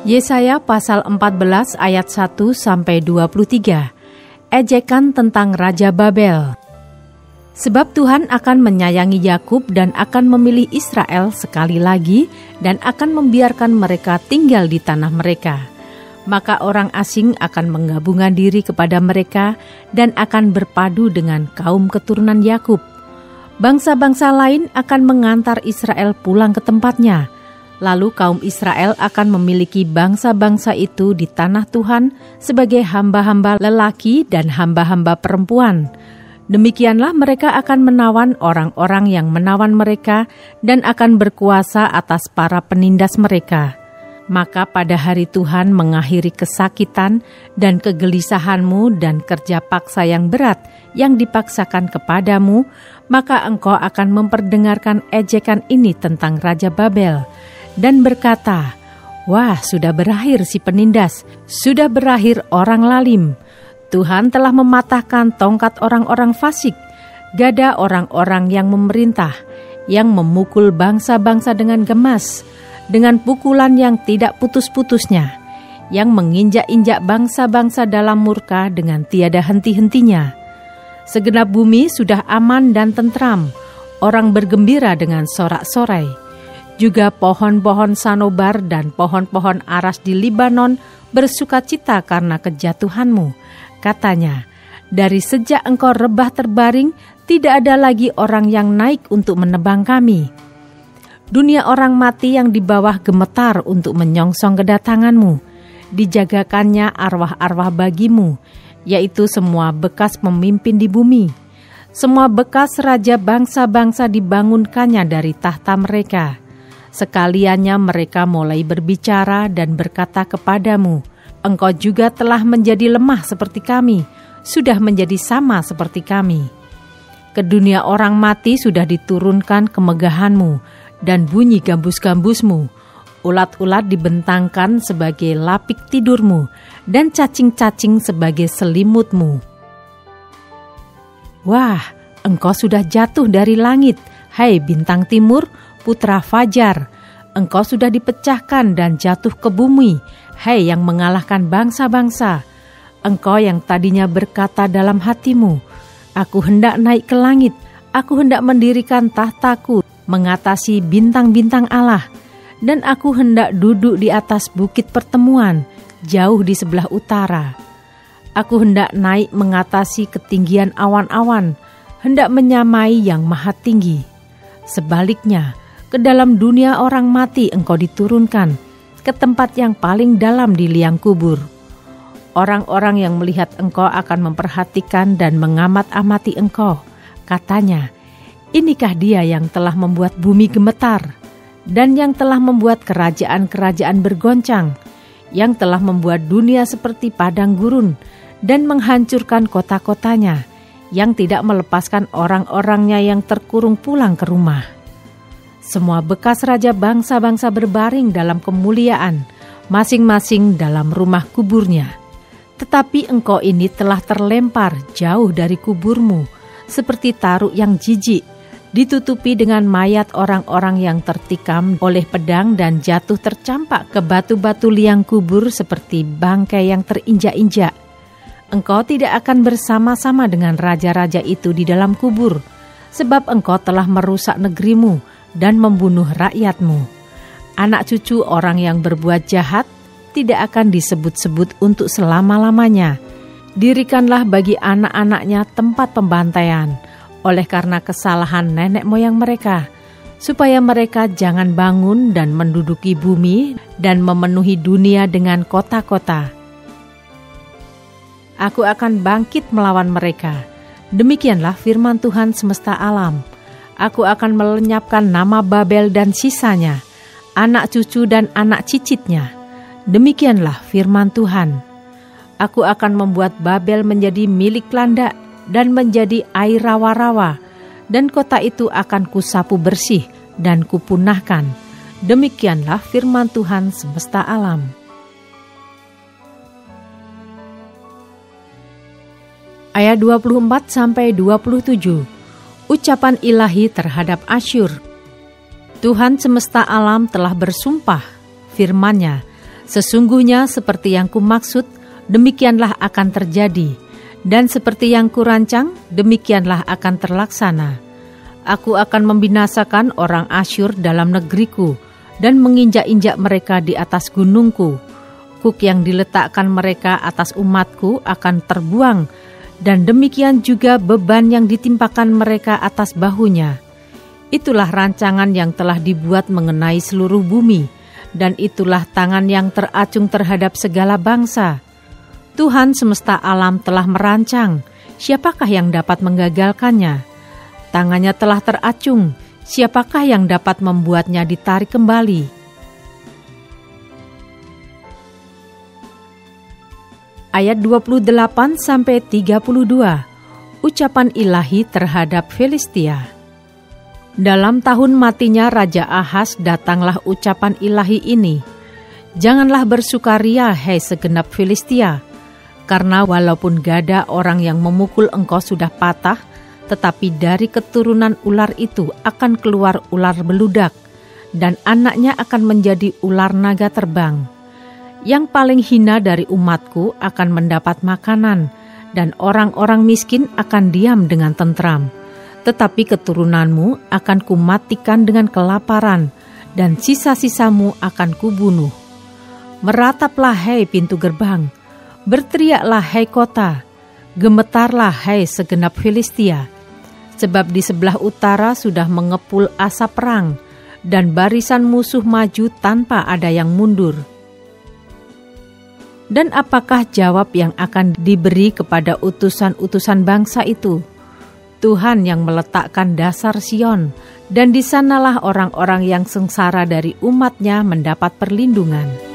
Yesaya pasal 14 ayat 1-23. Ejekan tentang Raja Babel. Sebab Tuhan akan menyayangi Yakub dan akan memilih Israel sekali lagi dan akan membiarkan mereka tinggal di tanah mereka. Maka orang asing akan menggabungkan diri kepada mereka dan akan berpadu dengan kaum keturunan Yakub. Bangsa-bangsa lain akan mengantar Israel pulang ke tempatnya. Lalu kaum Israel akan memiliki bangsa-bangsa itu di tanah Tuhan sebagai hamba-hamba lelaki dan hamba-hamba perempuan. Demikianlah mereka akan menawan orang-orang yang menawan mereka dan akan berkuasa atas para penindas mereka. Maka pada hari Tuhan mengakhiri kesakitan dan kegelisahanmu dan kerja paksa yang berat yang dipaksakan kepadamu, maka engkau akan memperdengarkan ejekan ini tentang Raja Babel dan berkata, "Wah, sudah berakhir si penindas, sudah berakhir orang lalim. Tuhan telah mematahkan tongkat orang-orang fasik, gada orang-orang yang memerintah, yang memukul bangsa-bangsa dengan gemas, dengan pukulan yang tidak putus-putusnya, yang menginjak-injak bangsa-bangsa dalam murka dengan tiada henti-hentinya. Segenap bumi sudah aman dan tentram, orang bergembira dengan sorak-sorai. Juga pohon-pohon sanobar dan pohon-pohon aras di Libanon bersukacita karena kejatuhanmu. Katanya, dari sejak engkau rebah terbaring, tidak ada lagi orang yang naik untuk menebang kami. Dunia orang mati yang di bawah gemetar untuk menyongsong kedatanganmu. Dijagakannya arwah-arwah bagimu, yaitu semua bekas pemimpin di bumi. Semua bekas raja bangsa-bangsa dibangunkannya dari tahta mereka. Sekaliannya mereka mulai berbicara dan berkata kepadamu, engkau juga telah menjadi lemah seperti kami, sudah menjadi sama seperti kami. Ke dunia orang mati sudah diturunkan kemegahanmu dan bunyi gambus-gambusmu. Ulat-ulat dibentangkan sebagai lapik tidurmu dan cacing-cacing sebagai selimutmu. Wah, engkau sudah jatuh dari langit, hai bintang timur, putra fajar. Engkau sudah dipecahkan dan jatuh ke bumi, hai yang mengalahkan bangsa-bangsa. Engkau yang tadinya berkata dalam hatimu, aku hendak naik ke langit, aku hendak mendirikan tahtaku mengatasi bintang-bintang Allah, dan aku hendak duduk di atas bukit pertemuan, jauh di sebelah utara. Aku hendak naik mengatasi ketinggian awan-awan, hendak menyamai yang maha tinggi. Sebaliknya, ke dalam dunia orang mati engkau diturunkan, ke tempat yang paling dalam di liang kubur. Orang-orang yang melihat engkau akan memperhatikan dan mengamat-amati engkau. Katanya, inikah dia yang telah membuat bumi gemetar, dan yang telah membuat kerajaan-kerajaan bergoncang, yang telah membuat dunia seperti padang gurun, dan menghancurkan kota-kotanya, yang tidak melepaskan orang-orangnya yang terkurung pulang ke rumah. Semua bekas raja bangsa-bangsa berbaring dalam kemuliaan, masing-masing dalam rumah kuburnya. Tetapi engkau ini telah terlempar jauh dari kuburmu, seperti taruk yang jijik, ditutupi dengan mayat orang-orang yang tertikam oleh pedang dan jatuh tercampak ke batu-batu liang kubur seperti bangkai yang terinjak-injak. Engkau tidak akan bersama-sama dengan raja-raja itu di dalam kubur, sebab engkau telah merusak negerimu dan membunuh rakyatmu. Anak cucu orang yang berbuat jahat tidak akan disebut-sebut untuk selama-lamanya. Dirikanlah bagi anak-anaknya tempat pembantaian, oleh karena kesalahan nenek moyang mereka, supaya mereka jangan bangun dan menduduki bumi dan memenuhi dunia dengan kota-kota. Aku akan bangkit melawan mereka. Demikianlah firman Tuhan semesta alam. Aku akan melenyapkan nama Babel dan sisanya, anak cucu dan anak cicitnya. Demikianlah firman Tuhan. Aku akan membuat Babel menjadi milik landak dan menjadi air rawa-rawa, dan kota itu akan kusapu bersih dan kupunahkan. Demikianlah firman Tuhan semesta alam. Ayat 24-27. Ucapan ilahi terhadap Asyur. Tuhan semesta alam telah bersumpah, firman-Nya, Sesungguhnya seperti yang kumaksud, demikianlah akan terjadi, dan seperti yang kurancang, demikianlah akan terlaksana. Aku akan membinasakan orang Asyur dalam negeriku, dan menginjak-injak mereka di atas gunungku. Kuk yang diletakkan mereka atas umatku akan terbuang, dan demikian juga beban yang ditimpakan mereka atas bahunya. Itulah rancangan yang telah dibuat mengenai seluruh bumi, dan itulah tangan yang teracung terhadap segala bangsa. Tuhan semesta alam telah merancang, siapakah yang dapat menggagalkannya? Tangannya telah teracung, siapakah yang dapat membuatnya ditarik kembali? Ayat 28-32, ucapan ilahi terhadap Filistia. Dalam tahun matinya Raja Ahaz datanglah ucapan ilahi ini, "Janganlah bersukaria, hai segenap Filistia, karena walaupun gada orang yang memukul engkau sudah patah, tetapi dari keturunan ular itu akan keluar ular beludak, dan anaknya akan menjadi ular naga terbang. Yang paling hina dari umatku akan mendapat makanan, dan orang-orang miskin akan diam dengan tentram. Tetapi keturunanmu akan kumatikan dengan kelaparan, dan sisa-sisamu akan kubunuh. Merataplah hai pintu gerbang, berteriaklah hai kota, gemetarlah hai segenap Filistia, sebab di sebelah utara sudah mengepul asap perang, dan barisan musuh maju tanpa ada yang mundur." Dan apakah jawab yang akan diberi kepada utusan-utusan bangsa itu? Tuhan yang meletakkan dasar Sion, dan di sanalah orang-orang yang sengsara dari umatnya mendapat perlindungan.